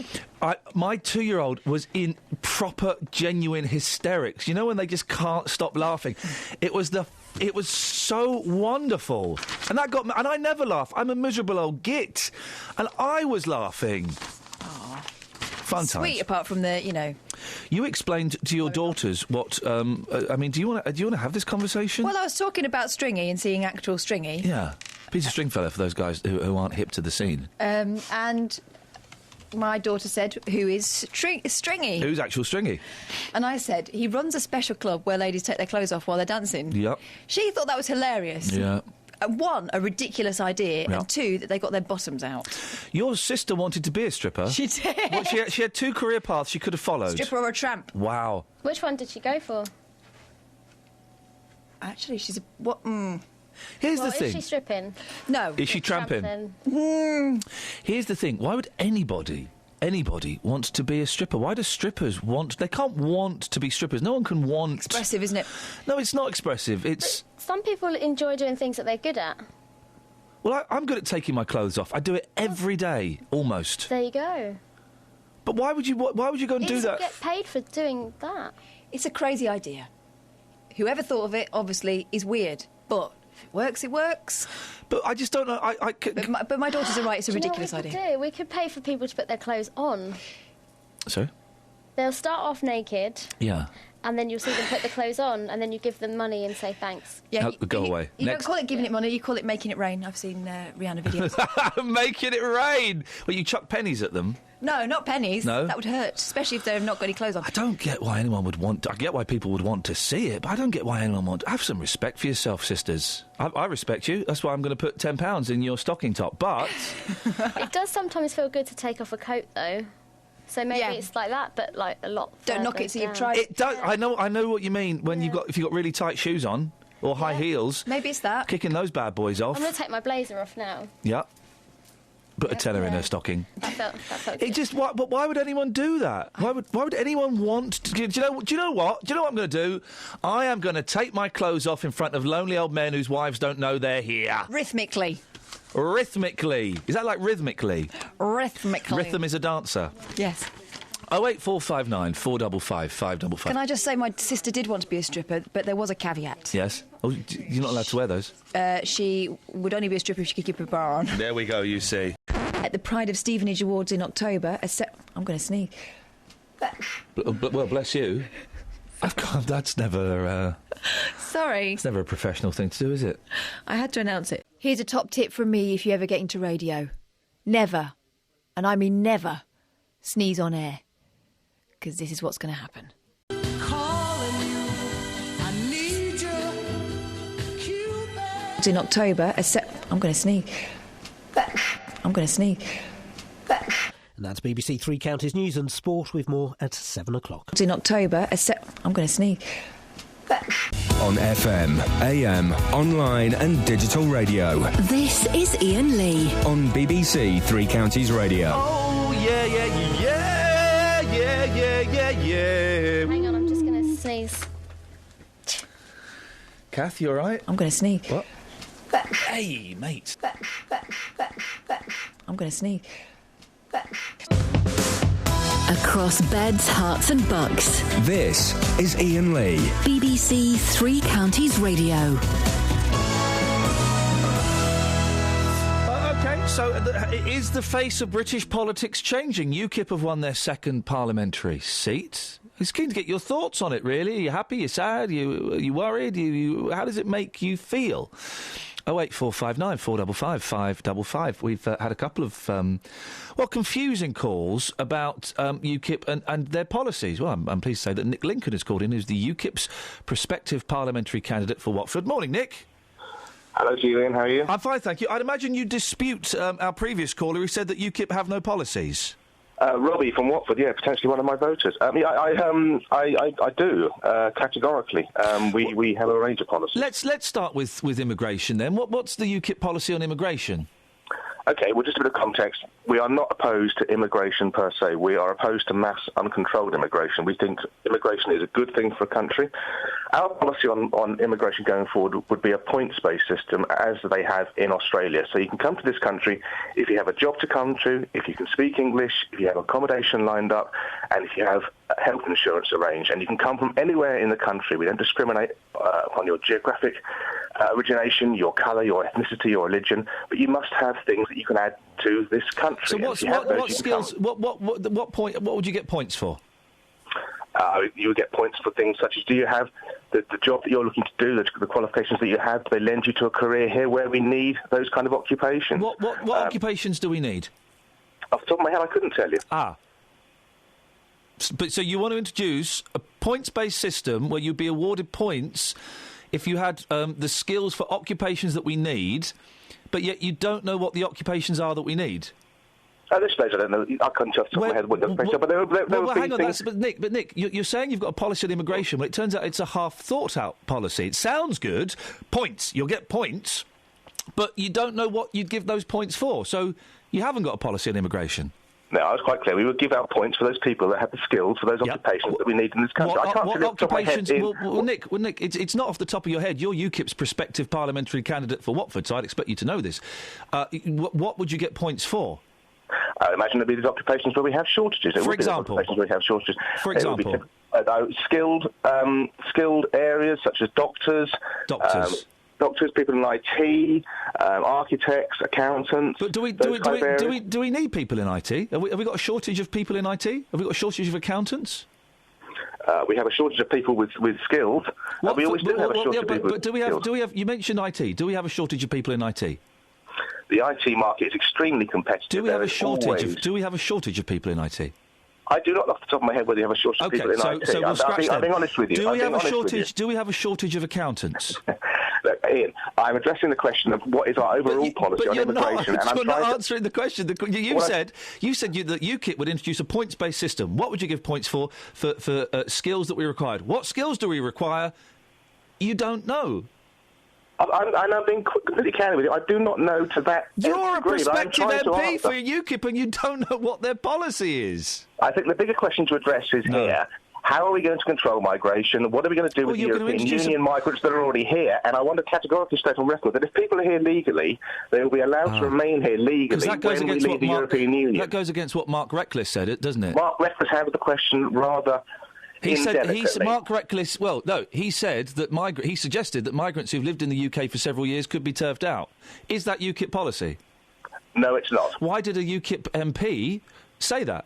my 2-year-old was in proper, genuine hysterics. You know when they just can't stop laughing? It was so wonderful. And that got me... And I never laugh. I'm a miserable old git. And I was laughing. Fun Sweet, times. apart from the, you know. You explained to your daughters what. I mean, do you want to have this conversation? Well, I was talking about Stringy and seeing actual Stringy. Yeah, Peter Stringfellow for those guys who aren't hip to the scene. And my daughter said, "Who is Stringy? Who's actual Stringy?" And I said, "He runs a special club where ladies take their clothes off while they're dancing." Yep. She thought that was hilarious. Yeah. One, a ridiculous idea, and two, that they got their bottoms out. Your sister wanted to be a stripper. She did. Well, she had 2 career paths she could have followed. Stripper or a tramp. Wow. Which one did she go for? Actually, she's a... What? Here's the thing. Is she stripping? No. Is she tramping? Here's the thing. Why would anybody wants to be a stripper? Why do strippers want... They can't want to be strippers. No one can want... Expressive, isn't it? No, it's not expressive. It's... But some people enjoy doing things that they're good at. Well, I'm good at taking my clothes off. I do it every day, almost. There you go. But why would you go and do that? Get paid for doing that. It's a crazy idea. Whoever thought of it, obviously, is weird. But if it works, it works. But I just don't know. But my daughters are right. It's a ridiculous idea. We could pay for people to put their clothes on. So? They'll start off naked. Yeah. And then you'll see them put the clothes on, and then you give them money and say thanks. Yeah, go away. You don't call it giving it money, you call it making it rain. I've seen Rihanna videos. Making it rain? Well, you chuck pennies at them. No, not pennies. No? That would hurt, especially if they've not got any clothes on. I don't get why anyone would want... I get why people would want to see it, but I don't get why anyone would... Have some respect for yourself, sisters. I respect you. That's why I'm going to put £10 in your stocking top, but... It does sometimes feel good to take off a coat, though. So maybe it's like that, but like a lot. Don't knock it till you've tried. It does. I know what you mean when if you've got really tight shoes on or high heels. Maybe it's that. Kicking those bad boys off. I'm going to take my blazer off now. Yeah. Put a tenner in her stocking. That felt good. It just. But why would anyone do that? Why would anyone want to? Do you know what? Do you know what I'm going to do? I am going to take my clothes off in front of lonely old men whose wives don't know they're here. Rhythmically. Is that like rhythmically? Rhythmically. Rhythm is a dancer. Yes. 08459 455 555. Can I just say my sister did want to be a stripper, but there was a caveat. Yes. Oh, you're not allowed to wear those. She would only be a stripper if she could keep her bra on. There we go, you see. At the Pride of Stevenage Awards in October, I'm going to sneeze. Well, bless you. That's never... Sorry. It's never a professional thing to do, is it? I had to announce it. Here's a top tip from me if you ever get into radio. Never, and I mean never, sneeze on air. Because this is what's going to happen. Calling you, I need In October, I'm going to sneeze. I'm going to sneeze. And that's BBC Three Counties News and Sport with more at 7 o'clock. In October, I'm going to sneeze. On FM, AM, online and digital radio. This is Iain Lee. On BBC Three Counties Radio. Oh, yeah. Hang on, I'm just going to sneeze. Kath, you all right? I'm going to sneeze. What? Hey, mate. I'm going to sneeze. Across beds, hearts and bucks. This is Iain Lee. BBC Three Counties Radio. OK, so is the face of British politics changing? UKIP have won their second parliamentary seat. I was keen to get your thoughts on it, really. Are you happy? Are you sad? Are you worried? How does it make you feel? 08459 455 555. We've had a couple of, confusing calls about UKIP and their policies. Well, I'm pleased to say that Nick Lincoln has called in, who's the UKIP's prospective parliamentary candidate for Watford. Morning, Nick. Hello to you, Ian. How are you? I'm fine, thank you. I'd imagine you dispute our previous caller who said that UKIP have no policies. Robbie from Watford, potentially one of my voters. I do, categorically. We have a range of policies. Let's start with immigration then. What's the UKIP policy on immigration? OK, well, just a bit of context. We are not opposed to immigration per se. We are opposed to mass, uncontrolled immigration. We think immigration is a good thing for a country. Our policy on immigration going forward would be a points-based system, as they have in Australia. So you can come to this country if you have a job to come to, if you can speak English, if you have accommodation lined up, and if you have health insurance arranged. And you can come from anywhere in the country. We don't discriminate on your geographic origination, your colour, your ethnicity, your religion, but you must have things that you can add to this country. So what skills? What point? What would you get points for? You would get points for things such as: do you have the job that you're looking to do, the qualifications that you have? Do they lend you to a career here where we need those kind of occupations? What occupations do we need? Off the top of my head, I couldn't tell you. But so you want to introduce a points-based system where you'd be awarded points if you had the skills for occupations that we need, but yet you don't know what the occupations are that we need? At this stage, I don't know. I couldn't off the top of my head what those things are, but there would be hang on, things... but Nick, you're saying you've got a policy on immigration, but it turns out it's a half-thought-out policy. It sounds good. Points. You'll get points, but you don't know what you'd give those points for. So you haven't got a policy on immigration. No, I was quite clear. We would give out points for those people that have the skills for those occupations that we need in this country. I can't what occupations? Nick, it's not off the top of your head. You're UKIP's prospective parliamentary candidate for Watford, so I'd expect you to know this. What would you get points for? I imagine there'd be these occupations where we have shortages. For example? Occupations where we have shortages. For example? Skilled areas such as doctors. Doctors, people in IT, architects, accountants. But do we need people in IT? Have we got a shortage of people in IT? Have we got a shortage of accountants? We have a shortage of people with skills. We always do have a shortage of people with skills. Do we have? You mentioned IT. Do we have a shortage of people in IT? The IT market is extremely competitive. Do we have a shortage? Do we have a shortage of people in IT? I do not, off the top of my head, whether you have a shortage of people in IT. So we'll scratch that. I'm being honest with you. Do we have a shortage? Do we have a shortage of accountants? Look, Ian, I'm addressing the question of what is our overall policy on immigration. You're not answering the question. You said that UKIP would introduce a points-based system. What would you give points for skills that we required? What skills do we require? You don't know. I'm being completely candid with you. I do not know to that degree. You're a prospective MP for UKIP and you don't know what their policy is. I think the bigger question to address is here. How are we going to control migration? What are we going to do with the European Union migrants that are already here? And I want to categorically state on record that if people are here legally, they will be allowed to remain here legally when we leave the European Union. That goes against what Mark Reckless said, doesn't it? Mark Reckless handled the question rather... He said Mark Reckless. Well, no, he said that he suggested that migrants who've lived in the UK for several years could be turfed out. Is that UKIP policy? No, it's not. Why did a UKIP MP say that?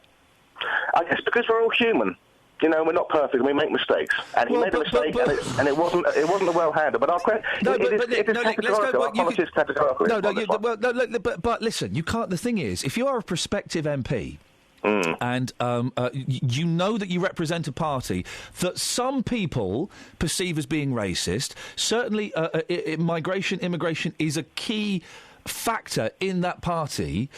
I guess because we're all human. You know, we're not perfect and we make mistakes. And he made a mistake and it wasn't a well handled. But our policy is categorical. But listen, you can't. The thing is, if you are a prospective MP. And you know that you represent a party that some people perceive as being racist. Certainly, immigration is a key factor in that party.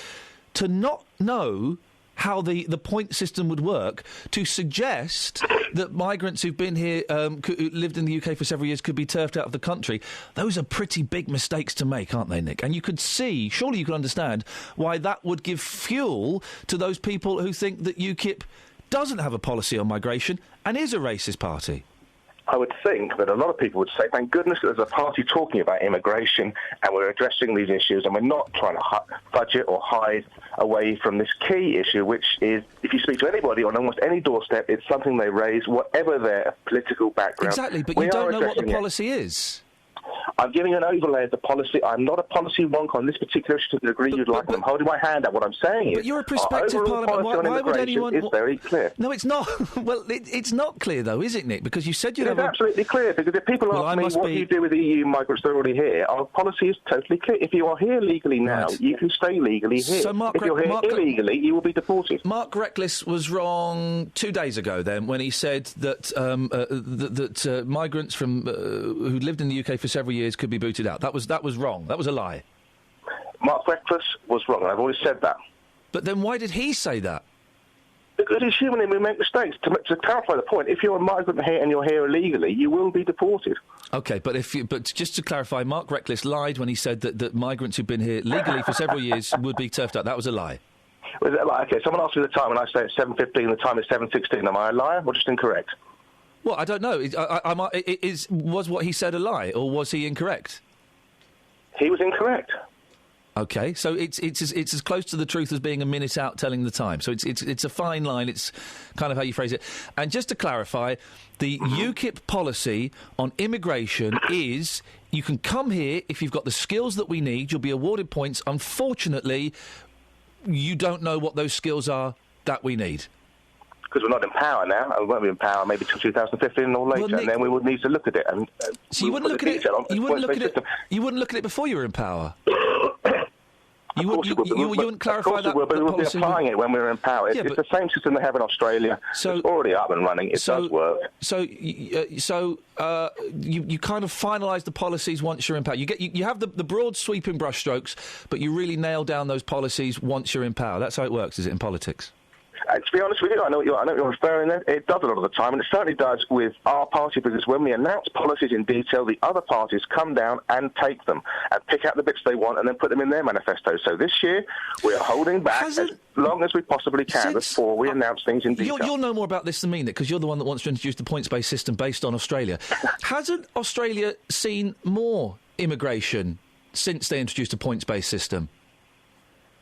To not know how the point system would work, to suggest that migrants who've been here, who lived in the UK for several years, could be turfed out of the country, those are pretty big mistakes to make, aren't they, Nick? And you could see, surely you could understand, why that would give fuel to those people who think that UKIP doesn't have a policy on migration and is a racist party. I would think that a lot of people would say, thank goodness there's a party talking about immigration and we're addressing these issues and we're not trying to fudge it or hide away from this key issue, which is, if you speak to anybody on almost any doorstep, it's something they raise, whatever their political background. Exactly, but you don't know what the policy is. I'm giving an overlay of the policy. I'm not a policy wonk on this particular issue to the degree you'd like. I'm holding my hand out. What I'm saying is... But you're a prospective parliament. Why would anyone... It's very clear. No, it's not. Well, it's not clear, though, is it, Nick? Because you said you'd have... It's absolutely clear, because if people ask me what do you do with the EU migrants that are already here, our policy is totally clear. If you are here legally now, you can stay legally here. So if you're here illegally, you will be deported. Mark Reckless was wrong 2 days ago, then, when he said that migrants from who lived in the UK for several years could be booted out. That was wrong. That was a lie. Mark Reckless was wrong, and I've always said that. But then why did he say that? Because it's human and we make mistakes. To clarify the point, if you're a migrant here and you're here illegally, you will be deported. OK, but just to clarify, Mark Reckless lied when he said that migrants who've been here legally for several years would be turfed out. That was a lie. Was that like, OK, someone asked me the time, and I say it's 7:15, the time is 7:16. Am I a liar or just incorrect? Well, I don't know. Was what he said a lie, or was he incorrect? He was incorrect. OK, so it's as close to the truth as being a minute out telling the time. So it's a fine line. It's kind of how you phrase it. And just to clarify, the UKIP policy on immigration is you can come here if you've got the skills that we need. You'll be awarded points. Unfortunately, you don't know what those skills are that we need. Because we're not in power now, and we won't be in power maybe till 2015 or later, and then we would need to look at it. And so you wouldn't look at it. You wouldn't look at it. You wouldn't look at it before you were in power. You wouldn't clarify that. Of course we will, but we'll be applying it when we're in power. It's the same system they have in Australia. So, it's already up and running. It does work. So you kind of finalise the policies once you're in power. You have the broad sweeping brushstrokes, but you really nail down those policies once you're in power. That's how it works, is it, in politics? To be honest with you, I know what you're referring to. It does a lot of the time, and it certainly does with our party, because when we announce policies in detail, the other parties come down and take them and pick out the bits they want and then put them in their manifesto. So this year, we are holding back as long as we possibly can before we announce things in detail. You'll know more about this than me, Nick, because you're the one that wants to introduce the points-based system based on Australia. Hasn't Australia seen more immigration since they introduced a points-based system?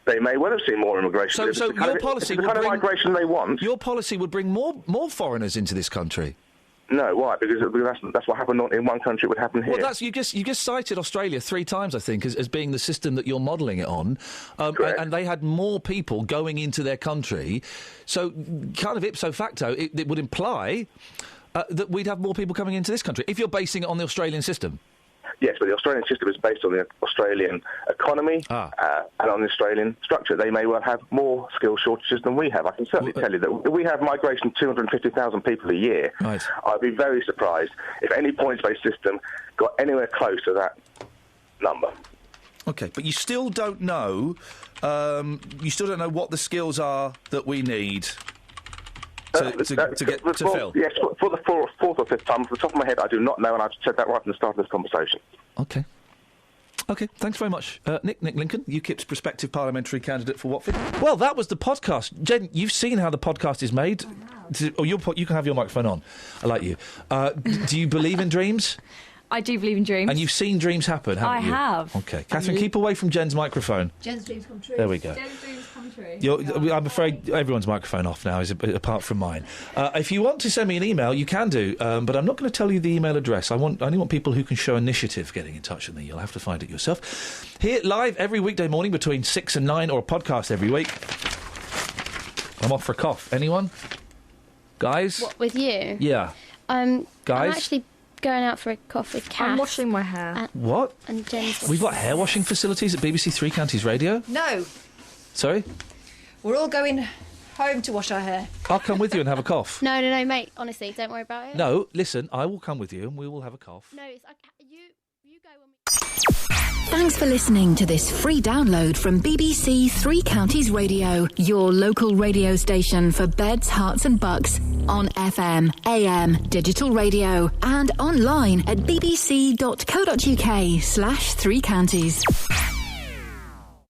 They may well have seen more immigration. So your policy would bring... the kind of migration they want. Your policy would bring more foreigners into this country. No, why? Because that's what happened in one country, it would happen here. Well, you just cited Australia 3 times, I think, as being the system that you're modelling it on. And they had more people going into their country. So, kind of ipso facto, it would imply that we'd have more people coming into this country, if you're basing it on the Australian system. Yes, but the Australian system is based on the Australian economy and on the Australian structure. They may well have more skill shortages than we have. I can certainly tell you that if we have migration 250,000 people a year, I'd be very surprised if any points-based system got anywhere close to that number. OK, but you still don't know. You still don't know what the skills are that we need to fill. Yes, for the fourth or fifth time, off the top of my head, I do not know, and I've said that right from the start of this conversation. OK, thanks very much. Nick Lincoln, UKIP's prospective parliamentary candidate for Watford. Well, that was the podcast. Jen, you've seen how the podcast is made. You can have your microphone on. I like you. Do you believe in dreams? I do believe in dreams. And you've seen dreams happen, haven't you? I have. OK. Catherine, keep away from Jen's microphone. Jen's dreams come true. There we go. Jen's dreams come true. I'm afraid everyone's microphone off now, apart from mine. If you want to send me an email, you can do, but I'm not going to tell you the email address. I only want people who can show initiative getting in touch with me. You'll have to find it yourself. Here, live every weekday morning between 6 and 9, or a podcast every week. I'm off for a cough. Anyone? Guys? What, with you? Yeah. Guys? I'm actually going out for a cough with Kath. I'm washing my hair. What? And Jen's... We've got hair washing facilities at BBC Three Counties Radio? No. Sorry? We're all going home to wash our hair. I'll come with you and have a cough. No, mate. Honestly, don't worry about it. No, listen, I will come with you and we will have a cough. No, it's you go when we... Thanks for listening to this free download from BBC Three Counties Radio, your local radio station for beds, hearts and bucks, on FM, AM, digital radio and online at bbc.co.uk/3counties.